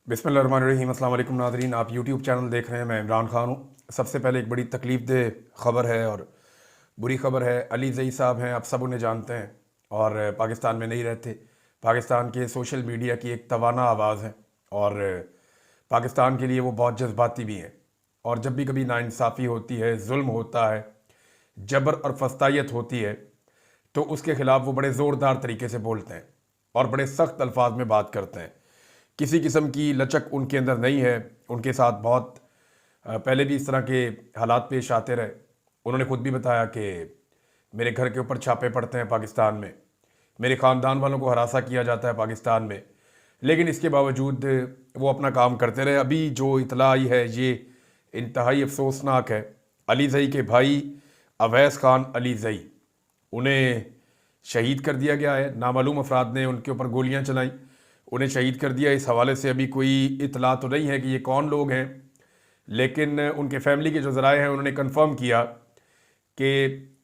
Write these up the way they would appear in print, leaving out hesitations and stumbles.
बिस्मिल्लाहिर्रहमानिर्रहीम। अस्सलाम वालेकुम नाज़रीन, आप यूट्यूब चैनल देख रहे हैं। मैं इमरान खान हूँ। सबसे पहले एक बड़ी तकलीफ़देह ख़बर है और बुरी ख़बर है। अली ज़ई साहब हैं, आप सब उन्हें जानते हैं और पाकिस्तान में नहीं रहते। पाकिस्तान के सोशल मीडिया की एक तवाना आवाज़ है और पाकिस्तान के लिए वो बहुत जज्बाती भी हैं। और जब भी कभी नाइंसाफ़ी होती है, जुल्म होता है, जबर और फस्तायत होती है, तो उसके ख़िलाफ़ वो बड़े ज़ोरदार तरीके से बोलते हैं और बड़े सख्त अल्फाज में बात करते हैं। किसी किस्म की लचक उनके अंदर नहीं है। उनके साथ बहुत पहले भी इस तरह के हालात पेश आते रहे। उन्होंने खुद भी बताया कि मेरे घर के ऊपर छापे पड़ते हैं पाकिस्तान में, मेरे ख़ानदान वालों को हरासा किया जाता है पाकिस्तान में, लेकिन इसके बावजूद वो अपना काम करते रहे। अभी जो इतला आई है ये इंतहाई अफसोसनाक है। अली ज़ई के भाई अवैस खान अली ज़ई, उन्हें शहीद कर दिया गया है। नामालूम अफराद ने उनके ऊपर गोलियां चलाई, उन्हें शहीद कर दिया। इस हवाले से अभी कोई इतला तो नहीं है कि ये कौन लोग हैं, लेकिन उनके फैमिली के जो ज़राए हैं उन्होंने कंफर्म किया कि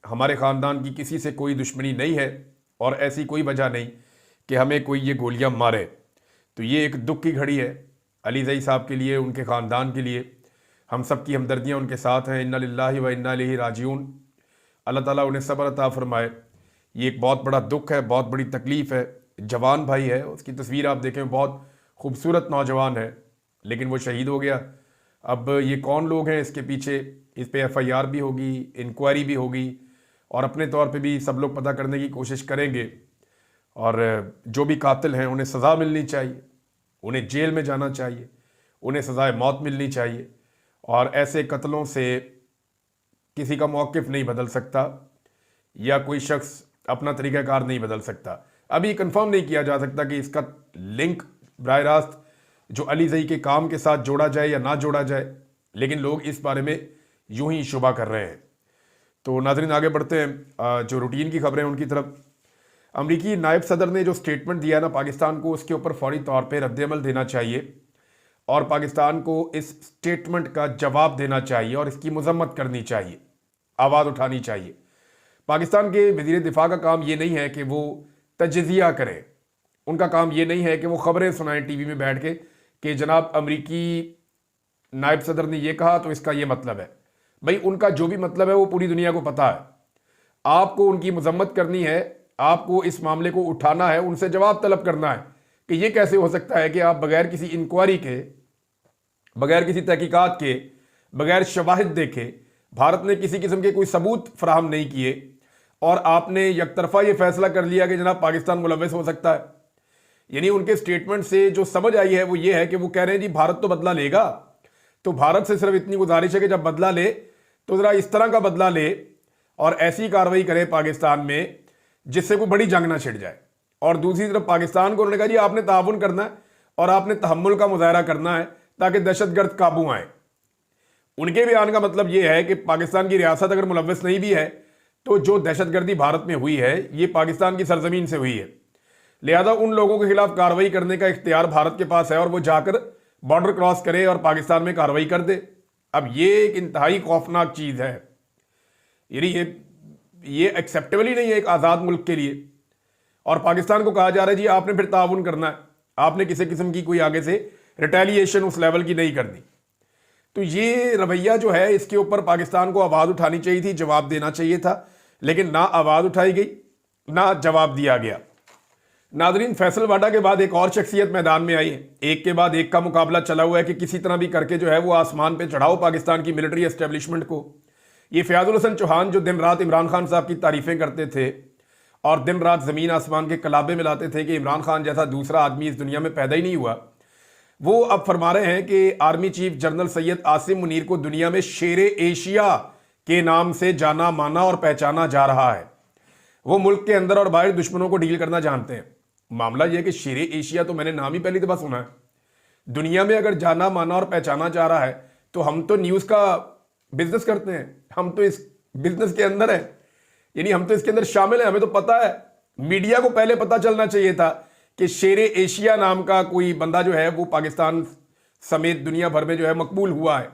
हमारे ख़ानदान की किसी से कोई दुश्मनी नहीं है और ऐसी कोई वजह नहीं कि हमें कोई ये गोलियां मारे। तो ये एक दुख की घड़ी है अली ज़ई साहब के लिए, उनके ख़ानदान के लिए। हम सब की हमदर्दियाँ उनके साथ हैं। इन्ना लिल्लाहि व इन्ना इलैहि राजिऊन। अल्लाह ताला उन्हें सब्र अता फरमाए। ये एक बहुत बड़ा दुख है, बहुत बड़ी तकलीफ़ है। जवान भाई है, उसकी तस्वीर आप देखें, बहुत खूबसूरत नौजवान है, लेकिन वो शहीद हो गया। अब ये कौन लोग हैं इसके पीछे, इस पे एफआईआर भी होगी, इंक्वायरी भी होगी और अपने तौर पे भी सब लोग पता करने की कोशिश करेंगे। और जो भी कातिल हैं उन्हें सज़ा मिलनी चाहिए, उन्हें जेल में जाना चाहिए, उन्हें सज़ाए मौत मिलनी चाहिए। और ऐसे कत्लों से किसी का मौक़िफ़ नहीं बदल सकता या कोई शख्स अपना तरीक़ाकार नहीं बदल सकता। अभी कंफर्म नहीं किया जा सकता कि इसका लिंक बराह रास्त जो अली ज़ई के काम के साथ जोड़ा जाए या ना जोड़ा जाए, लेकिन लोग इस बारे में यूं ही शुबा कर रहे हैं। तो नाज़रीन आगे बढ़ते हैं जो रूटीन की खबरें उनकी तरफ। अमरीकी नायब सदर ने जो स्टेटमेंट दिया ना पाकिस्तान को, उसके ऊपर फौरी तौर पर रद्दअमल देना चाहिए और पाकिस्तान को इस स्टेटमेंट का जवाब देना चाहिए और इसकी मजम्मत करनी चाहिए, आवाज़ उठानी चाहिए। पाकिस्तान के वज़ीर दिफा का काम ये नहीं है कि वो तजज़िया करें, उनका काम ये नहीं है कि वो ख़बरें सुनाएं टीवी में बैठ के कि जनाब अमरीकी नायब सदर ने ये कहा तो इसका ये मतलब है। भाई उनका जो भी मतलब है वो पूरी दुनिया को पता है। आपको उनकी मजम्मत करनी है, आपको इस मामले को उठाना है, उनसे जवाब तलब करना है कि ये कैसे हो सकता है कि आप बगैर किसी इंक्वायरी के, बगैर किसी तहकीकात के, बगैर शवाहिद देखे, भारत ने किसी किस्म के कोई सबूत फराहम नहीं किए और आपने यकतरफा ये फैसला कर लिया कि जनाब पाकिस्तान मुलव्वस हो सकता है। यानी उनके स्टेटमेंट से जो समझ आई है वो ये है कि वो कह रहे हैं जी भारत तो बदला लेगा, तो भारत से सिर्फ इतनी गुजारिश है कि जब बदला ले तो ज़रा इस तरह का बदला ले और ऐसी कार्रवाई करे पाकिस्तान में जिससे कोई बड़ी जंग ना छिड़ जाए। और दूसरी तरफ पाकिस्तान को उन्होंने कहा जी आपने ताउन करना है और आपने तहम्मुल का मुजाहरा करना है ताकि दहशतगर्द काबू आए। उनके बयान का मतलब यह है कि पाकिस्तान की रियासत अगर मुलव्वस नहीं भी है तो जो दहशतगर्दी भारत में हुई है ये पाकिस्तान की सरजमीन से हुई है, लिहाजा उन लोगों के खिलाफ कार्रवाई करने का इख्तियार भारत के पास है और वो जाकर बॉर्डर क्रॉस करे और पाकिस्तान में कार्रवाई कर दे। अब ये एक इंतहाई खौफनाक चीज़ है। यानी ये एक्सेप्टेबल ही नहीं है एक आज़ाद मुल्क के लिए। और पाकिस्तान को कहा जा रहा है जी आपने फिर ताउन करना है, आपने किसी किस्म की कोई आगे से रिटेलिएशन उस लेवल की नहीं करनी। तो ये रवैया जो है इसके ऊपर पाकिस्तान को आवाज़ उठानी चाहिए थी, जवाब देना चाहिए था, लेकिन ना आवाज़ उठाई गई ना जवाब दिया गया। नाजरीन फैसलवाडा के बाद एक और शख्सियत मैदान में आई है। एक के बाद एक का मुकाबला चला हुआ है कि किसी तरह भी करके जो है वो आसमान पे चढ़ाओ पाकिस्तान की मिलिट्री एस्टेब्लिशमेंट को। ये फयाजुल हसन चौहान जो दिन रात इमरान खान साहब की तारीफ़ें करते थे और दिन रात ज़मीन आसमान के कलाबे मिलाते थे कि इमरान खान जैसा दूसरा आदमी इस दुनिया में पैदा ही नहीं हुआ, वो अब फरमा रहे हैं कि army chief general Syed Asim Munir को दुनिया में शेरे एशिया के नाम से जाना माना और पहचाना जा रहा है। वो मुल्क के अंदर और बाहर दुश्मनों को डील करना जानते हैं। मामला यह कि शेरे एशिया तो मैंने नाम ही पहली दफा सुना है। दुनिया में अगर जाना माना और पहचाना जा रहा है तो हम तो न्यूज़ का बिजनेस करते हैं, हम तो इस बिजनेस के अंदर है, यानी हम तो इसके अंदर शामिल हैं, हमें तो पता है। मीडिया को पहले पता चलना चाहिए था कि शेरे एशिया नाम का कोई बंदा जो है वो पाकिस्तान समेत दुनिया भर में जो है मकबूल हुआ है।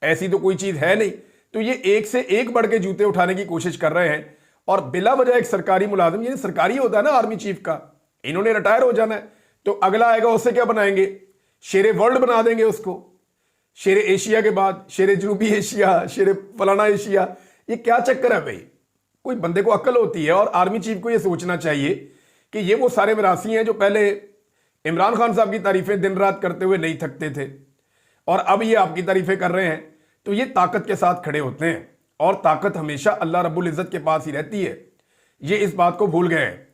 ऐसी तो कोई चीज़ है नहीं। तो ये एक से एक बढ़ के जूते उठाने की कोशिश कर रहे हैं और बिला वजह एक सरकारी मुलाजिम, ये सरकारी होता है ना आर्मी चीफ का, इन्होंने रिटायर हो जाना है तो अगला आएगा उससे क्या बनाएंगे। शेरे वर्ल्ड बना देंगे उसको, शेरे एशिया के बाद शेरे जनूबी एशिया, शेरे फलाना एशिया। ये क्या चक्कर है भाई? कोई बंदे को अक्ल होती है। और आर्मी चीफ को ये सोचना चाहिए कि ये वो सारे मरासी हैं जो पहले इमरान खान साहब की तारीफें दिन रात करते हुए नहीं थकते थे, और अब ये आपकी तारीफें कर रहे हैं। तो ये ताकत के साथ खड़े होते हैं, और ताकत हमेशा अल्लाह रब्बुल इज़्ज़त के पास ही रहती है। ये इस बात को भूल गए हैं।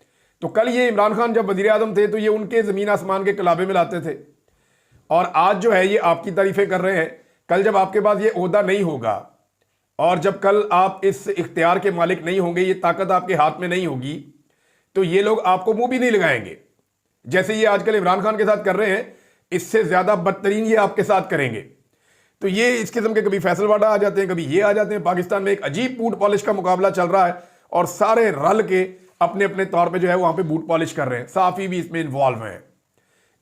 तो कल ये इमरान खान जब वज़ीर आज़म थे तो ये उनके ज़मीन आसमान के कलाबे में लाते थे, और आज जो है ये आपकी तारीफें कर रहे हैं। कल जब आपके पास ये ओहदा नहीं होगा, और जब कल आप इस इख्तियार के मालिक नहीं होंगे, ये ताकत आपके हाथ में नहीं होगी, तो ये लोग आपको मुंह भी नहीं लगाएंगे। जैसे ये आजकल इमरान खान के साथ कर रहे हैं, इससे ज्यादा बदतरीन ये आपके साथ करेंगे। तो ये इस किस्म के कभी फैसलवाडा आ जाते हैं, कभी ये आ जाते हैं। पाकिस्तान में एक अजीब बूट पॉलिश का मुकाबला चल रहा है, और सारे रल के अपने अपने तौर पे जो है वहां पे बूट पॉलिश कर रहे हैं। साफी भी इसमें इन्वॉल्व हैं,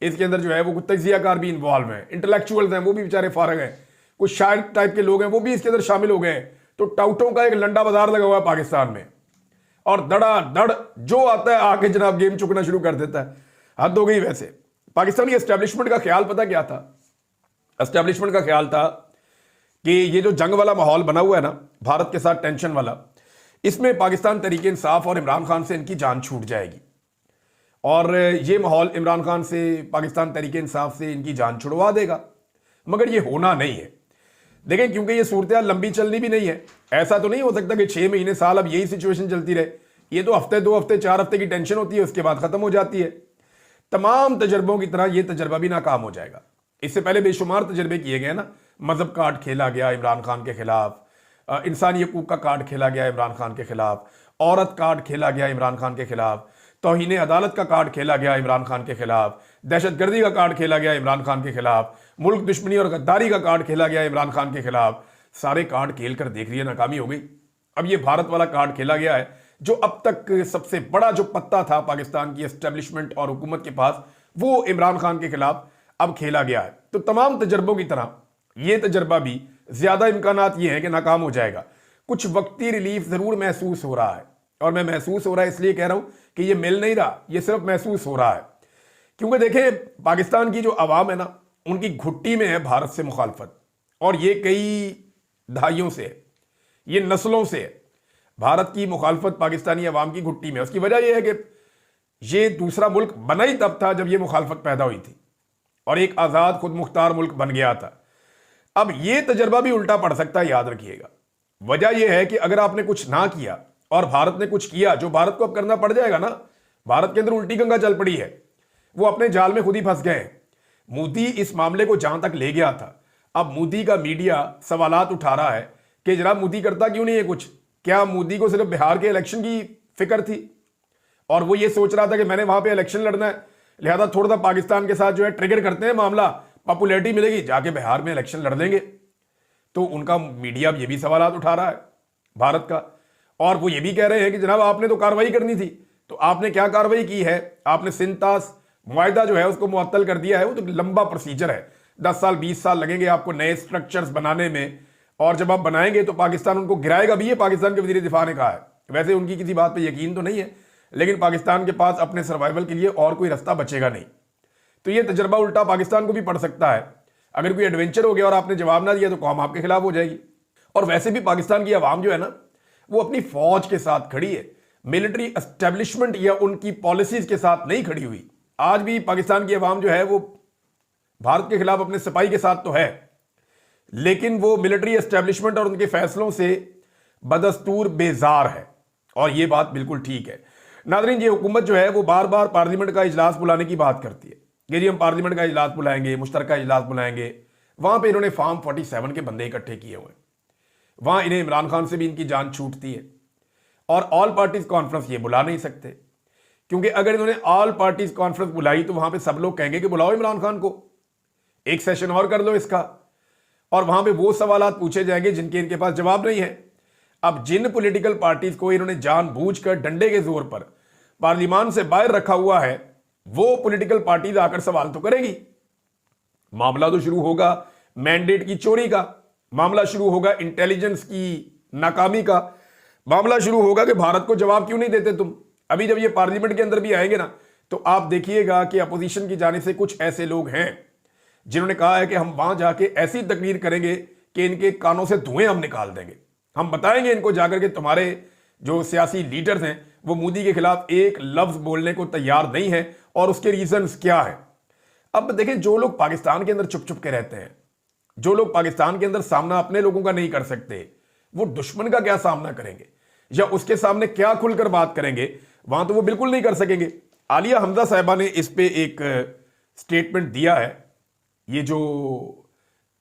इसके अंदर जो है वो कुछ तजियाकार भी इन्वॉल्व हैं, इंटेलेक्चुअल्स हैं, वो भी बेचारे फारग हैं, कुछ शायर टाइप के लोग हैं, वो भी इसके अंदर शामिल हो गए हैं। तो टाउटों का एक लंडा बाजार लगा हुआ है पाकिस्तान में, और धड़ा धड़ जो आता है आके जनाब गेम चुकना शुरू कर देता है। हद हो गई। वैसे पाकिस्तानी एस्टेब्लिशमेंट का ख्याल पता क्या था? एस्टेब्लिशमेंट का ख्याल था कि ये जो जंग वाला माहौल बना हुआ है ना, भारत के साथ टेंशन वाला, इसमें पाकिस्तान तहरीक इंसाफ और इमरान खान से इनकी जान छूट जाएगी, और ये माहौल इमरान खान से, पाकिस्तान तहरीक इंसाफ से इनकी जान छुड़वा देगा। मगर ये होना नहीं है। देखें, क्योंकि ये सूरत लंबी चलनी भी नहीं है। ऐसा तो नहीं हो सकता कि 6 महीने साल अब यही सिचुएशन चलती रहे। ये तो हफ्ते, 2 हफ्ते, 4 हफ्ते की टेंशन होती है, उसके बाद खत्म हो जाती है। तमाम तजर्बों की तरह ये तजर्बा भी नाकाम हो जाएगा। इससे पहले बेशुमार तजर्बे किए गए ना। मजहब कार्ड खेला गया इमरान खान के खिलाफ, इंसानी हकूक का कार्ड खेला गया इमरान खान के खिलाफ, औरत कार्ड खेला गया इमरान खान के खिलाफ, तौहीन अदालत का कार्ड खेला गया इमरान खान के खिलाफ, दहशतगर्दी का कार्ड खेला गया इमरान खान के खिलाफ, मुल्क दुश्मनी और गद्दारी का कार्ड खेला गया इमरान खान के खिलाफ। सारे कार्ड खेल कर देख लिए नाकामी हो गई। अब ये भारत वाला कार्ड खेला गया है, जो अब तक सबसे बड़ा जो पत्ता था पाकिस्तान की एस्टेब्लिशमेंट और हुकूमत के पास, वो इमरान खान के खिलाफ अब खेला गया है। तो तमाम तजर्बों की तरह ये तजर्बा भी ज्यादा इम्कानात ये है कि नाकाम हो जाएगा। कुछ वक्ती रिलीफ जरूर महसूस हो रहा है, और मैं महसूस हो रहा है इसलिए कह रहा हूं कि ये मिल नहीं रहा, ये सिर्फ महसूस हो रहा है। क्योंकि देखें, पाकिस्तान की जो आवाम है ना, उनकी घुट्टी में है भारत से मुखालफत, और ये कई दहाइयों से है, ये नस्लों से है। भारत की मुखालफत पाकिस्तानी आवाम की घुट्टी में। उसकी वजह यह है कि ये दूसरा मुल्क बना ही तब था जब ये मुखालफत पैदा हुई थी, और एक आज़ाद खुद मुख्तार मुल्क बन गया था। अब ये तजर्बा भी उल्टा पड़ सकता है, याद रखिएगा। वजह यह है कि अगर आपने कुछ ना किया और भारत ने कुछ किया, जो भारत को अब करना पड़ जाएगा ना। भारत के अंदर उल्टी गंगा चल पड़ी है, वो अपने जाल में खुद ही फंस गए। मोदी इस मामले को जहां तक ले गया था, अब मोदी का मीडिया सवालात उठा रहा है कि जनाब मोदी करता क्यों नहीं है कुछ? क्या मोदी को सिर्फ बिहार के इलेक्शन की फिक्र थी, और वो ये सोच रहा था कि मैंने वहां पे इलेक्शन लड़ना है, लिहाजा थोड़ा सा पाकिस्तान के साथ जो है ट्रिगर करते हैं मामला, पॉपुलैरिटी मिलेगी, जाके बिहार में इलेक्शन लड़ लेंगे। तो उनका मीडिया ये भी सवालात उठा रहा है भारत का, और वो ये भी कह रहे हैं कि जनाब आपने तो कार्रवाई करनी थी। तो आपने क्या कार्रवाई की है? आपने सिंतास मुआहदा जो है उसको मुअत्तल कर दिया है। वो तो लंबा प्रोसीजर है, 10 साल 20 साल लगेंगे आपको नए स्ट्रक्चर्स बनाने में, और जब आप बनाएंगे तो पाकिस्तान उनको गिराएगा भी। ये पाकिस्तान के वज़ीर दिफा ने कहा है। वैसे उनकी किसी बात पे यकीन तो नहीं है, लेकिन पाकिस्तान के पास अपने सर्वाइवल के लिए और कोई रास्ता बचेगा नहीं। तो ये तजर्बा उल्टा पाकिस्तान को भी पड़ सकता है। अगर कोई एडवेंचर हो गया और आपने जवाब ना दिया तो कौम आपके खिलाफ हो जाएगी। और वैसे भी पाकिस्तान की आवाम जो है ना, वो अपनी फौज के साथ खड़ी है, मिलिट्री एस्टेब्लिशमेंट या उनकी पॉलिसीज के साथ नहीं खड़ी हुई। आज भी पाकिस्तान की आवाम जो है वो भारत के खिलाफ अपने सिपाही के साथ तो है, लेकिन वो मिलिट्री एस्टेब्लिशमेंट और उनके फैसलों से बदस्तूर बेजार है, और ये बात बिल्कुल ठीक है। नाज़रीन, ये हुकूमत जो है वो बार बार पार्लियामेंट का इजलास बुलाने की बात करती है कि जी हम पार्लियामेंट का इजलास बुलाएंगे, मुश्तरका इजलास बुलाएंगे। वहां पे इन्होंने फॉर्म 47 के बंदे इकट्ठे किए हुए हैं। वहां इन्हें इमरान खान से भी इनकी जान छूटती है, और ऑल पार्टीज कॉन्फ्रेंस ये बुला नहीं सकते, क्योंकि अगर इन्होंने ऑल पार्टीज कॉन्फ्रेंस बुलाई तो वहां पे सब लोग कहेंगे कि बुलाओ इमरान खान को, एक सेशन और कर लो इसका, और वहां पे वो सवालात पूछे जाएंगे जिनके इनके पास जवाब नहीं है। अब जिन पॉलिटिकल पार्टीज को इन्होंने जानबूझकर डंडे के जोर पर पार्लियामान से बाहर रखा हुआ है, वो पॉलिटिकल पार्टीज आकर सवाल तो करेगी। मामला तो शुरू होगा मैंडेट की चोरी का, मामला शुरू होगा इंटेलिजेंस की नाकामी का, मामला शुरू होगा कि भारत को जवाब क्यों नहीं देते तुम। अभी जब ये पार्लियामेंट के अंदर भी आएंगे ना, तो आप देखिएगा कि अपोजिशन की जाने से कुछ ऐसे लोग हैं जिन्होंने कहा है कि हम वहां जाके ऐसी तकरीर करेंगे कि इनके कानों से धुएं हम निकाल देंगे। हम बताएंगे इनको जाकर के तुम्हारे जो सियासी लीडर्स हैं वो मोदी के खिलाफ एक लफ्ज बोलने को तैयार नहीं है और उसके रीजंस क्या है। अब देखें, जो लोग पाकिस्तान के अंदर चुप चुप के रहते हैं, जो लोग पाकिस्तान के अंदर सामना अपने लोगों का नहीं कर सकते, वो दुश्मन का क्या सामना करेंगे या उसके सामने क्या खुलकर बात करेंगे, वहां तो वो बिल्कुल नहीं कर सकेंगे। आलिया हमजा साहिबा ने इस पे एक स्टेटमेंट दिया है। ये जो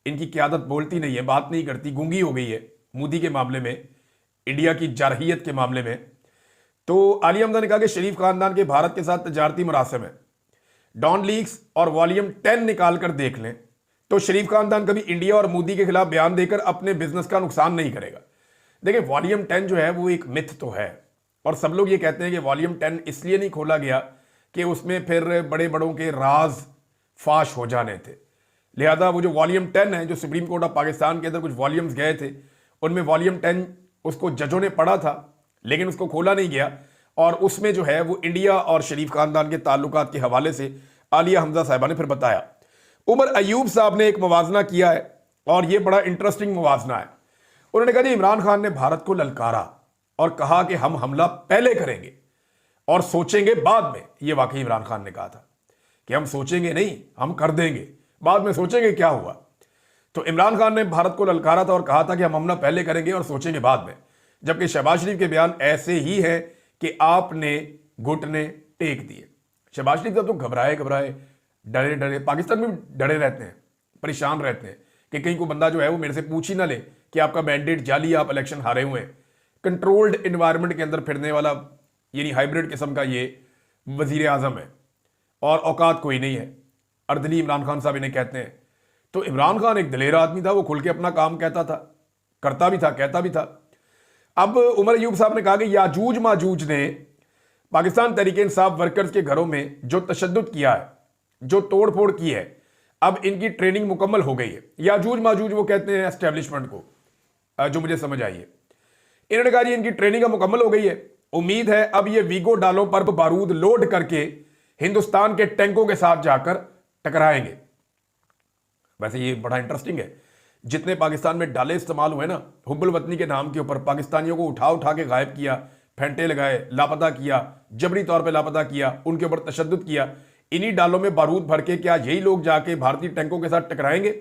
इनकी क़यादत बोलती नहीं है, बात नहीं करती, गूंगी हो गई है मोदी के मामले में, इंडिया की जारहियत के मामले में। तो आलिया हमजा ने कहा कि शरीफ खानदान के भारत के साथ तजारती मरासिम है, डॉन लीक्स और वॉल्यूम 10 निकाल कर देख लें तो शरीफ खानदान कभी इंडिया और मोदी के खिलाफ बयान देकर अपने बिजनेस का नुकसान नहीं करेगा। देखिए, वॉल्यूम 10 जो है वो एक मिथ तो है और सब लोग ये कहते हैं कि वॉल्यूम 10 इसलिए नहीं खोला गया कि उसमें फिर बड़े बड़ों के राज फाश हो जाने थे, लिहाजा वो जो वॉल्यूम 10 है, जो सुप्रीम कोर्ट ऑफ पाकिस्तान के अंदर कुछ वॉल्यूम्स गए थे, उनमें वॉल्यूम 10 उसको जजों ने पढ़ा था लेकिन उसको खोला नहीं गया और उसमें जो है वो इंडिया और शरीफ खानदान के ताल्लुकात के हवाले से आलिया हमजा साहिबा ने फिर बताया। उमर अयूब साहब ने एक मुवाजना किया है और ये बड़ा इंटरेस्टिंग मुवाजना है। उन्होंने कहा जी, इमरान खान ने भारत को ललकारा और कहा कि हम हमला पहले करेंगे और सोचेंगे बाद में। ये वाकई इमरान खान ने कहा था कि हम सोचेंगे नहीं, हम कर देंगे, बाद में सोचेंगे क्या हुआ। तो इमरान खान ने भारत को ललकारा था और कहा था कि हम हमला पहले करेंगे और सोचेंगे बाद में, जबकि शहबाज शरीफ के बयान ऐसे ही है कि आपने घुटने टेक दिए। शहबाज शरीफ तो घबराए डरे डरे, पाकिस्तान में डरे रहते हैं, परेशान रहते हैं कि कहीं कोई बंदा जो है वो मेरे से पूछ ही ना ले कि आपका मैंडेट जाली, आप इलेक्शन हारे हुए हैं। कंट्रोल्ड इन्वायरमेंट के अंदर फिरने वाला यानी हाइब्रिड किस्म का ये वजीर आजम है और औकात कोई नहीं है। अर्दली इमरान खान साहब इन्हें कहते हैं। तो इमरान खान एक दलेर आदमी था, वो खुल के अपना काम कहता था, करता भी था, कहता भी था। अब उमर अयूब साहब ने कहा कि याजूज माजूज ने पाकिस्तान तहरीक इंसाफ वर्कर्स के घरों में जो तशद्दुद किया है, जो तोड़ फोड़ की है, अब इनकी ट्रेनिंग मुकम्मल हो गई है। याजूज माजूज वो कहते हैं एस्टेब्लिशमेंट को, जो मुझे समझ आई है। इन्होंने कहा जी इनकी ट्रेनिंग मुकम्मल हो गई है, उम्मीद है अब ये वीगो डालों पर बारूद लोड करके हिंदुस्तान के टैंकों के साथ जाकर टकराएंगे। वैसे ये बड़ा इंटरेस्टिंग है, जितने पाकिस्तान में डाले इस्तेमाल हुए ना हुब्बुल वतनी के नाम के ऊपर, पाकिस्तानियों को उठा उठा के गायब किया, फेंटे लगाए, लापता किया, जबरी तौर पे लापता किया, उनके ऊपर तशद्दुद किया, इन्हीं डालों में बारूद भर के क्या यही लोग जाके भारतीय टैंकों के साथ टकराएंगे?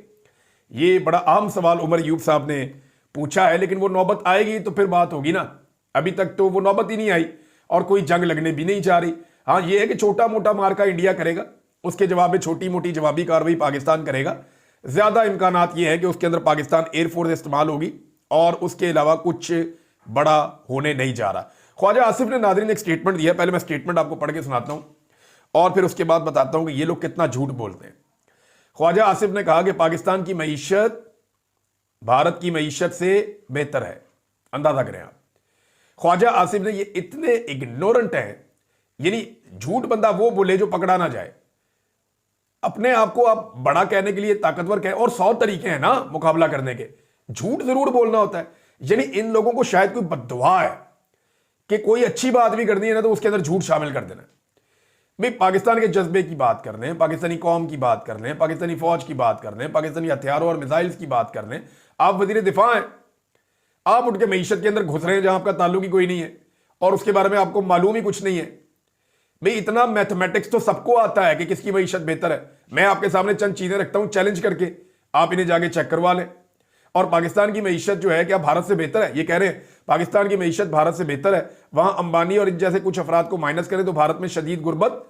ये बड़ा आम सवाल उमर अयूब साहब ने पूछा है, लेकिन वो नौबत आएगी तो फिर बात होगी ना। अभी तक तो वो नौबत ही नहीं आई और कोई जंग लगने भी नहीं चाह रही। हाँ, ये है कि छोटा मोटा मार्का इंडिया करेगा, उसके जवाब में छोटी मोटी जवाबी कार्रवाई पाकिस्तान करेगा। ज्यादा इम्कानात ये है कि उसके अंदर पाकिस्तान एयरफोर्स इस्तेमाल होगी और उसके अलावा कुछ बड़ा होने नहीं जा रहा। ख्वाजा आसिफ ने नादरीन एक स्टेटमेंट दिया, पहले मैं स्टेटमेंट आपको पढ़ के सुनाता हूं और फिर उसके बाद बताता हूं कि ये लोग कितना झूठ बोलते हैं। ख्वाजा आसिफ ने कहा कि पाकिस्तान की मईशत भारत की मईशत से बेहतर है। अंदाजा करें आप, ख्वाजा आसिफ ने, ये इतने इग्नोरेंट हैं, यानी झूठ बंदा वो बोले जो पकड़ा ना जाए। अपने आप को आप बड़ा कहने के लिए ताकतवर कहें, और 100 तरीके हैं ना मुकाबला करने के, झूठ जरूर बोलना होता है। यानी इन लोगों को शायद कोई बद्दुआ है कि कोई अच्छी बात भी करनी है ना तो उसके अंदर झूठ शामिल कर देना। भाई पाकिस्तान के जज्बे की बात कर लें, पाकिस्तानी कौम की बात कर लें, पाकिस्तानी फौज की बात कर लें, पाकिस्तानी हथियारों और मिसाइल्स की बात कर लें, आप वजीर दिफा हैं, आप उनके मईशत के अंदर घुस रहे हैं जहां आपका ताल्लुक ही कोई नहीं है और उसके बारे में आपको मालूम ही कुछ नहीं है। भाई इतना मैथमेटिक्स तो सबको आता है कि किसकी मईशत बेहतर है। मैं आपके सामने चंद चीजें रखता हूं चैलेंज करके, आप इन्हें जाके चेक करवा लें। और पाकिस्तान की मईशत जो है क्या भारत से बेहतर है? ये कह रहे हैं पाकिस्तान की मईशत भारत से बेहतर है, वहां अंबानी और इन जैसे कुछ अफराद को माइनस करें तो भारत में शदीद गुर्बत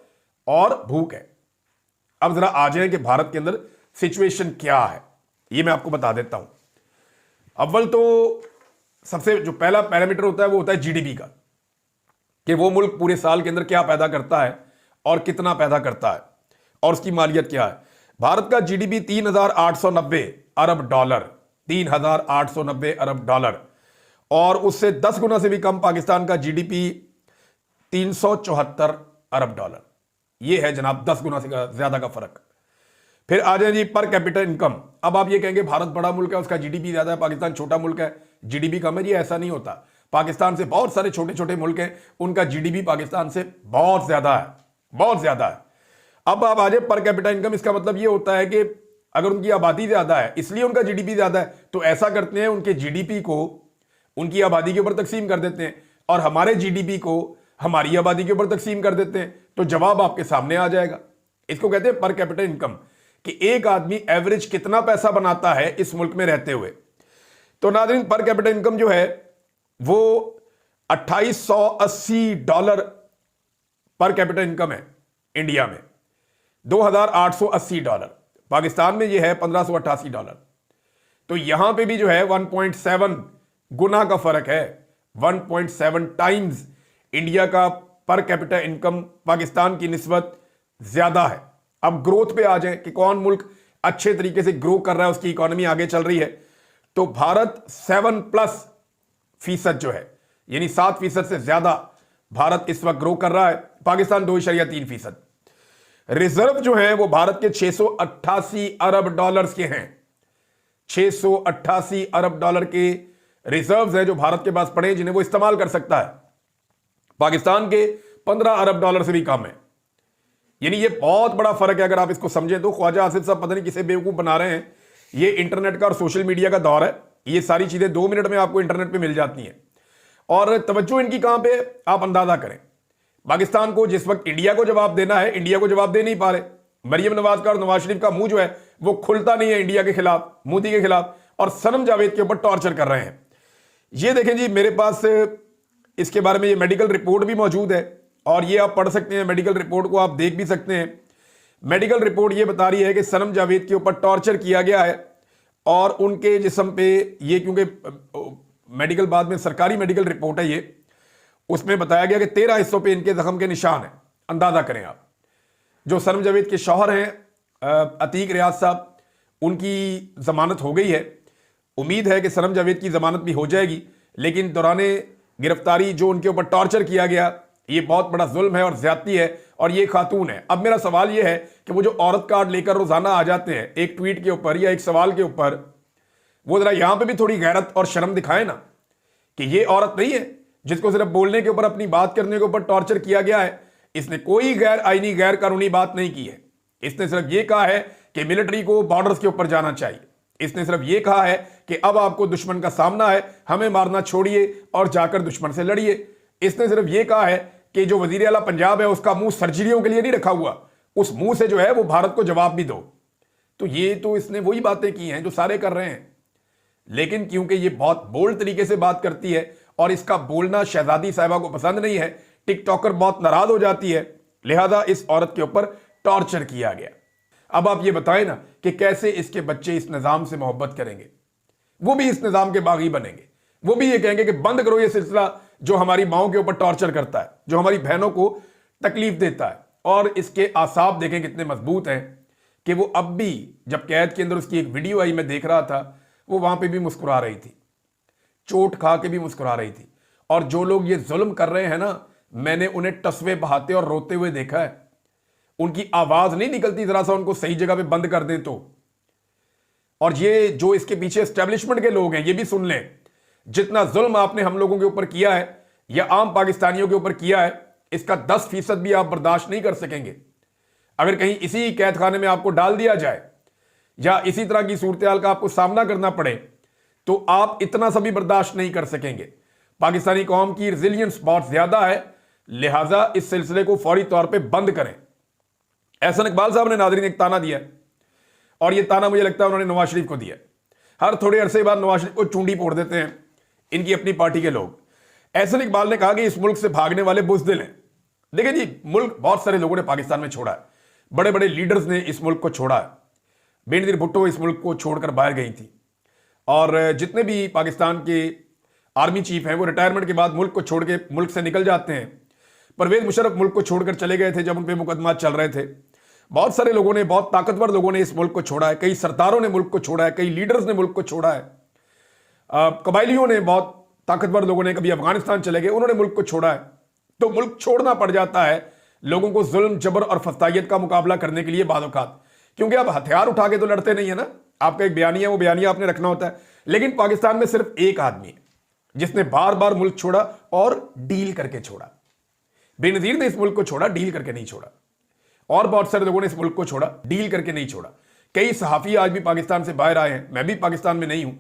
और भूख है। अब जरा आ जाए कि भारत के अंदर सिचुएशन क्या है, ये मैं आपको बता देता हूं। अव्वल तो सबसे जो पहला पैरामीटर होता है वो होता है जीडीपी का, कि वो मुल्क पूरे साल के अंदर क्या पैदा करता है और कितना पैदा करता है और उसकी मालियत क्या है। भारत का जीडीपी 3,890 अरब डॉलर, 3,890 अरब डॉलर, और उससे 10 गुना से भी कम पाकिस्तान का जीडीपी 374 अरब डॉलर। ये है जनाब 10 गुना से ज्यादा का फर्क। फिर आ जाए जी पर कैपिटल इनकम। अब आप ये कहेंगे भारत बड़ा मुल्क है, उसका जीडीपी ज्यादा है, पाकिस्तान छोटा मुल्क है, जीडीपी कम है। जी ऐसा नहीं होता, पाकिस्तान से बहुत सारे छोटे छोटे मुल्क हैं, उनका जीडीपी पाकिस्तान से बहुत ज्यादा है, बहुत ज्यादा है। अब आप आ जाए पर कैपिटल इनकम, इसका मतलब ये होता है कि अगर उनकी आबादी ज्यादा है इसलिए उनका जीडीपी ज्यादा है, तो ऐसा करते हैं उनके जीडीपी को उनकी आबादी के ऊपर तकसीम कर देते हैं और हमारे जीडीपी को हमारी आबादी के ऊपर तकसीम कर देते हैं, तो जवाब आपके सामने आ जाएगा। इसको कहते हैं पर कैपिटा इनकम, कि एक आदमी एवरेज कितना पैसा बनाता है इस मुल्क में रहते हुए। तो नाज़रीन, पर कैपिटा इनकम जो है वो $2880 पर कैपिटा इनकम है इंडिया में, $2880। पाकिस्तान में ये है $1588। तो यहां पे भी जो है 1.7 गुना का फर्क है, 1.7 टाइम्स इंडिया का पर कैपिटा इनकम पाकिस्तान की निस्बत ज्यादा है। अब ग्रोथ पे आ जाए कि कौन मुल्क अच्छे तरीके से ग्रो कर रहा है, उसकी इकोनॉमी आगे चल रही है, तो भारत 7+ जो है, यानी 7% से ज्यादा भारत इस वक्त ग्रो कर रहा है, पाकिस्तान 2.3%। रिजर्व जो है वो भारत के $688 अरब के हैं, $688 अरब के रिजर्व्स है जो भारत के पास पड़े, जिन्हें वो इस्तेमाल कर सकता है। पाकिस्तान के $15 अरब से भी कम है। यानी ये बहुत बड़ा फर्क है। अगर आप इसको समझें तो ख्वाजा आसिफ साहब पता नहीं किसे बेवकूफ बना रहे हैं। ये इंटरनेट का और सोशल मीडिया का दौर है, ये सारी चीजें 2 मिनट में आपको इंटरनेट पे मिल जाती हैं और तवज्जो इनकी कहां पे आप अंदाजा करें। पाकिस्तान को जिस वक्त इंडिया को जवाब देना है, इंडिया को जवाब दे नहीं पा रहे। मरियम नवाज का और नवाज शरीफ का मुंह जो है वो खुलता नहीं है इंडिया के खिलाफ, मोदी के खिलाफ, और सनम जावेद के ऊपर टॉर्चर कर रहे हैं। ये देखें जी, मेरे पास इसके बारे में ये मेडिकल रिपोर्ट भी मौजूद है और ये आप पढ़ सकते हैं। मेडिकल रिपोर्ट को आप देख भी सकते हैं। मेडिकल रिपोर्ट ये बता रही है कि सनम जावेद के ऊपर टॉर्चर किया गया है और उनके जिस्म पे ये, क्योंकि मेडिकल बाद में सरकारी मेडिकल रिपोर्ट है ये, उसमें बताया गया कि 13 हिस्सों पे इनके जख्म के निशान हैं। अंदाजा करें आप। जो सनम जावेद के शौहर हैं अतीक रियाज साहब, उनकी जमानत हो गई है। उम्मीद है कि सनम जावेद की जमानत भी हो जाएगी, लेकिन दौराने गिरफ्तारी जो उनके ऊपर टॉर्चर किया गया, ये बहुत बड़ा जुल्म है और ज्यादती है, और ये खातून है। अब मेरा सवाल ये है कि वो जो औरत कार्ड लेकर रोजाना आ जाते हैं एक ट्वीट के ऊपर या एक सवाल के ऊपर, वो जरा यहां पे भी थोड़ी गैरत और शर्म दिखाए ना, कि ये औरत नहीं है जिसको सिर्फ बोलने के ऊपर, अपनी बात करने के ऊपर टॉर्चर किया गया है। इसने कोई गैर आईनी गैर कानूनी बात नहीं की है। इसने सिर्फ ये कहा है कि मिलिट्री को बॉर्डर्स के ऊपर जाना चाहिए। इसने सिर्फ ये कहा है कि अब आपको दुश्मन का सामना है, हमें मारना छोड़िए और जाकर दुश्मन से लड़िए। इसने सिर्फ ये कहा है कि जो वजीर आला पंजाब है उसका मुंह सर्जरियों के लिए नहीं रखा हुआ, उस मुंह से जो है वो भारत को जवाब भी दो। तो ये तो इसने वही बातें की हैं जो सारे कर रहे हैं, लेकिन क्योंकि ये बहुत बोल्ड तरीके से बात करती है और इसका बोलना शहजादी साहिबा को पसंद नहीं है, टिकटॉकर बहुत नाराज हो जाती है, लिहाजा इस औरत के ऊपर टॉर्चर किया गया। अब आप ये बताएं ना कि कैसे इसके बच्चे इस निजाम से मोहब्बत करेंगे, वो भी इस निजाम के बागी बनेंगे, वो भी ये कहेंगे कि बंद करो ये सिलसिला जो हमारी माओं के ऊपर टॉर्चर करता है, जो हमारी बहनों को तकलीफ देता है। और इसके आसाब देखें कितने मजबूत हैं कि वो अब भी, जब कैद के अंदर उसकी एक वीडियो आई मैं देख रहा था, वो वहां पे भी मुस्कुरा रही थी, चोट खा के भी मुस्कुरा रही थी। और जो लोग ये जुल्म कर रहे हैं ना, मैंने उन्हें टसवे बहाते और रोते हुए देखा है। उनकी आवाज नहीं निकलती जरा सा उनको सही जगह पे बंद कर दे तो। और ये जो इसके पीछे एस्टेब्लिशमेंट के लोग हैं, ये भी सुन लें, जितना जुल्म आपने हम लोगों के ऊपर किया है या आम पाकिस्तानियों के ऊपर किया है, इसका 10% भी आप बर्दाश्त नहीं कर सकेंगे। अगर कहीं इसी कैद खाने में आपको डाल दिया जाए या इसी तरह की सूरत हाल का आपको सामना करना पड़े, तो आप इतना सा भी बर्दाश्त नहीं कर सकेंगे। पाकिस्तानी कौम की रेजिलियंस बहुत ज्यादा है, लिहाजा इस सिलसिले को फौरी तौर पर बंद करें। एहसन इकबाल साहब ने नाज़रीन एक ताना दिया और यह ताना मुझे लगता है उन्होंने नवाज शरीफ को दिया। हर थोड़े अरसे बाद नवाज शरीफ को चूंडी फोड़ देते हैं इनकी अपनी पार्टी के लोग। एहसन इकबाल ने कहा कि इस मुल्क से भागने वाले बुज़दिल हैं। देखिए जी, मुल्क बहुत सारे लोगों ने पाकिस्तान में छोड़ा है, बड़े बड़े लीडर्स ने इस मुल्क को छोड़ा है। बेनजीर भुट्टो इस मुल्क को छोड़कर बाहर गई थी, और जितने भी पाकिस्तान के आर्मी चीफ हैं वो रिटायरमेंट के बाद मुल्क को छोड़ के मुल्क से निकल जाते हैं। परवेज मुशर्रफ मुल्क को छोड़कर चले गए थे जब उन पर मुकदमा चल रहे थे। बहुत सारे लोगों ने, बहुत ताकतवर लोगों ने इस मुल्क को छोड़ा है। कई सरदारों ने मुल्क को छोड़ा है, कई लीडर्स ने मुल्क को छोड़ा है। कबायलियों ने, बहुत ताकतवर लोगों ने, कभी अफगानिस्तान चले गए, उन्होंने मुल्क को छोड़ा है। तो मुल्क छोड़ना पड़ जाता है लोगों को जुल्म, जबर और फस्तायत का मुकाबला करने के लिए बादौकात, क्योंकि आप हथियार उठा के तो लड़ते नहीं है ना। आपका एक बयानिया, वो बयानिया आपने रखना होता है। लेकिन पाकिस्तान में सिर्फ एक आदमी है जिसने बार बार मुल्क छोड़ा और डील करके छोड़ा। बेनजीर ने इस मुल्क को छोड़ा, डील करके नहीं छोड़ा। और बहुत सारे लोगों ने इस मुल्क को छोड़ा, डील करके नहीं छोड़ा। कई सहाफ़ी आज भी पाकिस्तान से बाहर आए हैं, मैं भी पाकिस्तान में नहीं हूं,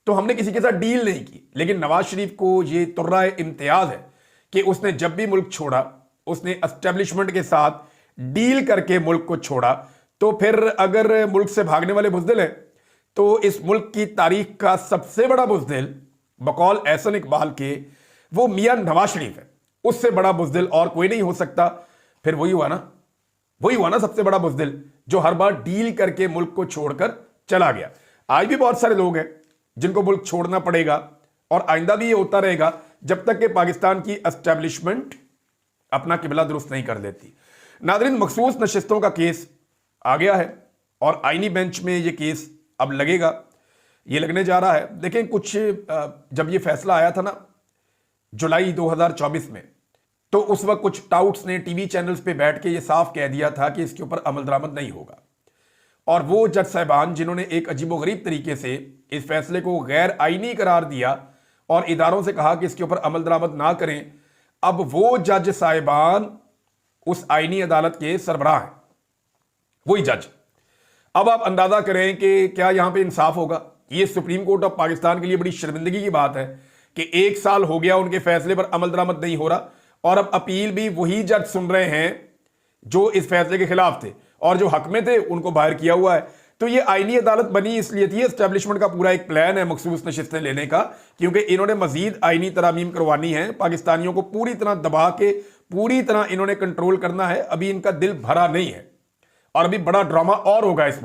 तो हमने किसी के साथ डील नहीं की। लेकिन नवाज शरीफ को ये तुर्रा इम्तियाज है कि उसने जब भी मुल्क छोड़ा, उसने एस्टेब्लिशमेंट के साथ डील करके मुल्क को छोड़ा। तो फिर अगर मुल्क से भागने वाले बुज़दिल हैं, तो इस मुल्क की तारीख का सबसे बड़ा बुज़दिल बकौल एहसन इकबाल के वो मियां नवाज शरीफ है। उससे बड़ा बुज़दिल और कोई नहीं हो सकता। फिर वही हुआ ना सबसे बड़ा बुज़दिल, जो हर बार डील करके मुल्क को छोड़कर चला गया। आज भी बहुत सारे लोग हैं जिनको मुल्क छोड़ना पड़ेगा, और आइंदा भी ये होता रहेगा जब तक कि पाकिस्तान की एस्टेब्लिशमेंट अपना किबला दुरुस्त नहीं कर देती। नादरीन, मखसूस नशिस्तों का केस आ गया है और आईनी बेंच में ये केस अब लगेगा, ये लगने जा रहा है। देखें, कुछ जब ये फैसला आया था ना जुलाई 2024 में, तो उस वक्त कुछ टाउट्स ने टीवी चैनल्स पे बैठ के ये साफ कह दिया था कि इसके ऊपर अमल दरामद नहीं होगा। और वो जज साहिबान जिन्होंने एक अजीबोगरीब तरीके से इस फैसले को गैर आईनी करार दिया और इदारों से कहा कि इसके ऊपर अमल दरामद ना करें, अब वो जज साहिबान उस आईनी अदालत के सरबराह हैं, वही जज। अब आप अंदाजा करें कि क्या यहां पे इंसाफ होगा। ये सुप्रीम कोर्ट ऑफ पाकिस्तान के लिए बड़ी शर्मिंदगी की बात है कि 1 साल हो गया उनके फैसले पर अमल दरामद नहीं हो रहा, और अब अपील भी वही जज सुन रहे हैं जो इस फैसले के खिलाफ थे, और जो हक में थे उनको बाहर किया हुआ है। तो ये आईनी अदालत बनी इसलिए थी, एस्टेब्लिशमेंट का पूरा एक प्लान है मखसूस नशिस्तें लेने का, क्योंकि इन्होंने मजीद आईनी तरामीम करवानी है, पाकिस्तानियों को पूरी तरह दबा के पूरी तरह इन्होंने कंट्रोल करना है। अभी इनका दिल भरा नहीं है और अभी बड़ा ड्रामा और होगा इस